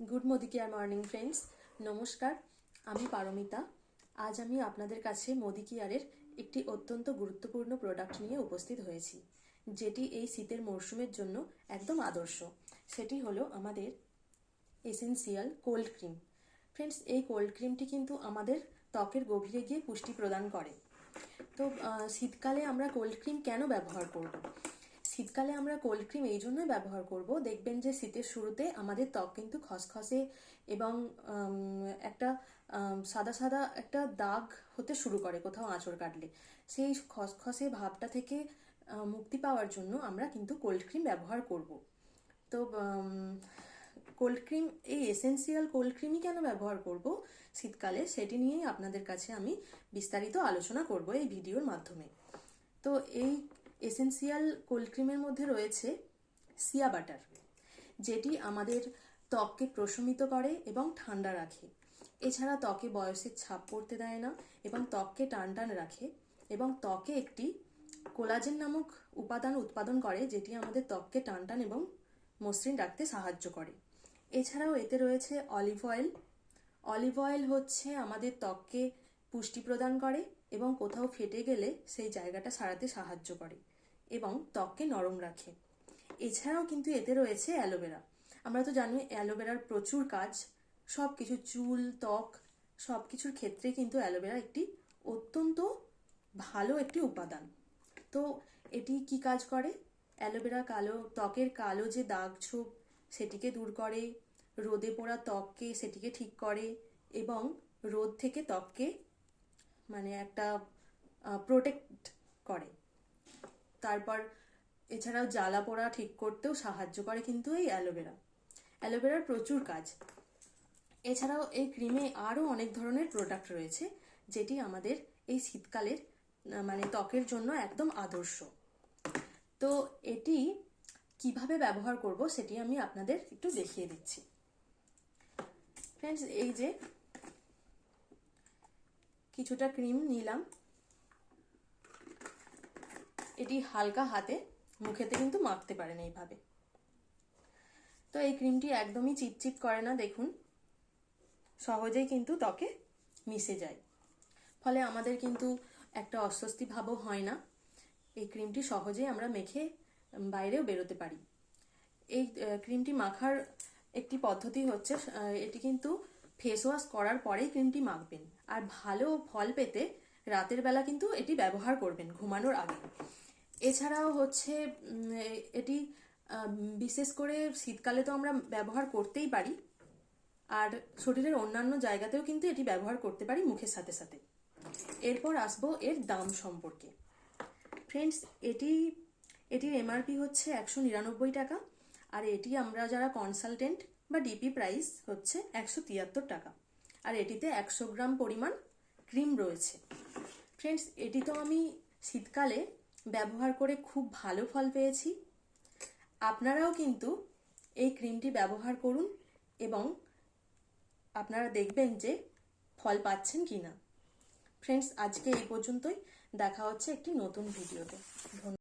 Good care morning friends, নমস্কার। আমি পারমিতা। আজ আমি আপনাদের কাছে কেয়ারের একটি অত্যন্ত গুরুত্বপূর্ণ প্রোডাক্ট নিয়ে উপস্থিত হয়েছি, যেটি এই শীতের মরশুমের জন্য একদম আদর্শ। সেটি হলো আমাদের এসেন্সিয়াল কোল্ড ক্রিম। ফ্রেন্ডস, এই কোল্ড ক্রিমটি কিন্তু আমাদের ত্বকের গভীরে গিয়ে পুষ্টি প্রদান করে। তো শীতকালে আমরা কোল্ড ক্রিম কেন ব্যবহার করব? শীতকালে আমরা কোল্ড ক্রিম এই জন্যই ব্যবহার করব, দেখবেন যে শীতের শুরুতে আমাদের ত্বক কিন্তু খসখসে এবং একটা সাদা সাদা একটা দাগ হতে শুরু করে কোথাও আঁচড় কাটলে। সেই খসখসে ভাবটা থেকে মুক্তি পাওয়ার জন্য আমরা কিন্তু কোল্ড ক্রিম ব্যবহার করব। তো কোল্ড ক্রিম, এই এসেন্সিয়াল কোল্ড ক্রিমই কেন ব্যবহার করব শীতকালে, সেটি নিয়েই আপনাদের কাছে আমি বিস্তারিত আলোচনা করব এই ভিডিওর মাধ্যমে। তো এই এসেন্সিয়াল কোল্ড ক্রিমের মধ্যে রয়েছে সিয়া বাটার, যেটি আমাদের ত্বককে প্রশমিত করে এবং ঠান্ডা রাখে। এছাড়া ত্বকে বয়সের ছাপ পড়তে দেয় না এবং ত্বককে টান টান রাখে, এবং ত্বকে একটি কোলাজেন নামক উপাদান উৎপাদন করে, যেটি আমাদের ত্বককে টান টান এবং মসৃণ রাখতে সাহায্য করে। এছাড়াও এতে রয়েছে অলিভ অয়েল। অলিভ অয়েল হচ্ছে আমাদের ত্বককে পুষ্টি প্রদান করে এবং কোথাও ফেটে গেলে সেই জায়গাটা সারাতে সাহায্য করে এবং ত্বককে নরম রাখে। এছাড়াও কিন্তু এতে রয়েছে অ্যালোভেরা। আমরা তো জানি অ্যালোভেরার প্রচুর কাজ, সব কিছু, চুল, ত্বক সব কিছুর ক্ষেত্রে কিন্তু অ্যালোভেরা একটি অত্যন্ত ভালো একটি উপাদান। তো এটি কি কাজ করে? অ্যালোভেরা ত্বকের কালো যে দাগ ছোপ সেটিকে দূর করে, রোদে পোড়া ত্বককে সেটিকে ঠিক করে এবং রোদ থেকে ত্বককে একটা প্রোটেক্ট করে। তারপর এছাড়াও জ্বালা পোড়া ঠিক করতেও সাহায্য করে কিন্তু এই অ্যালোভেরার প্রচুর কাজ। এছাড়াও এই ক্রিমে আরও অনেক ধরনের প্রোডাক্ট রয়েছে, যেটি আমাদের এই শীতকালের ত্বকের জন্য একদম আদর্শ। তো এটি কিভাবে ব্যবহার করব সেটি আমি আপনাদের একটু দেখিয়ে দিচ্ছি। ফ্রেন্ডস, এই যে কিছুটা ক্রিম নিলাম, এটি হালকা হাতে মুখেতে কিন্তু মাখতে পারেন এইভাবে। তো এই ক্রিমটি একদমই চিটচিট করে না, দেখুন সহজেই কিন্তু ত্বকে মিশে যায়, ফলে আমাদের কিন্তু একটা অস্বস্তি ভাবও হয় না। এই ক্রিমটি সহজেই আমরা মেখে বাইরেও বেরোতে পারি। এই ক্রিমটি মাখার একটি পদ্ধতি হচ্ছে, এটি কিন্তু ফেস ওয়াশ করার পরেই ক্রিমটি মাখবেন, আর ভালো ফল পেতে রাতের বেলা কিন্তু এটি ব্যবহার করবেন ঘুমানোর আগে। এছাড়াও হচ্ছে এটি বিশেষ করে শীতকালে তো আমরা ব্যবহার করতেই পারি, আর শরীরের অন্যান্য জায়গাতেও কিন্তু এটি ব্যবহার করতে পারি মুখের সাথে সাথে। এরপর আসবো এর দাম সম্পর্কে। ফ্রেন্ডস, এটির এমআরপি হচ্ছে 199 টাকা, আর এটি আমরা যারা কনসালটেন্ট বা ডিপি প্রাইস হচ্ছে 173 টাকা, আর এটিতে 100 গ্রাম পরিমাণ ক্রিম রয়েছে। ফ্রেন্ডস, এটি তো আমি শীতকালে ব্যবহার করে খুব ভালো ফল পেয়েছি। আপনারাও কিন্তু এই ক্রিমটি ব্যবহার করুন এবং আপনারা দেখবেন যে ফল পাচ্ছেন কিনা। ফ্রেন্ডস, আজকে এই পর্যন্তই। দেখা হচ্ছে একটি নতুন ভিডিওতে। ধন্যবাদ।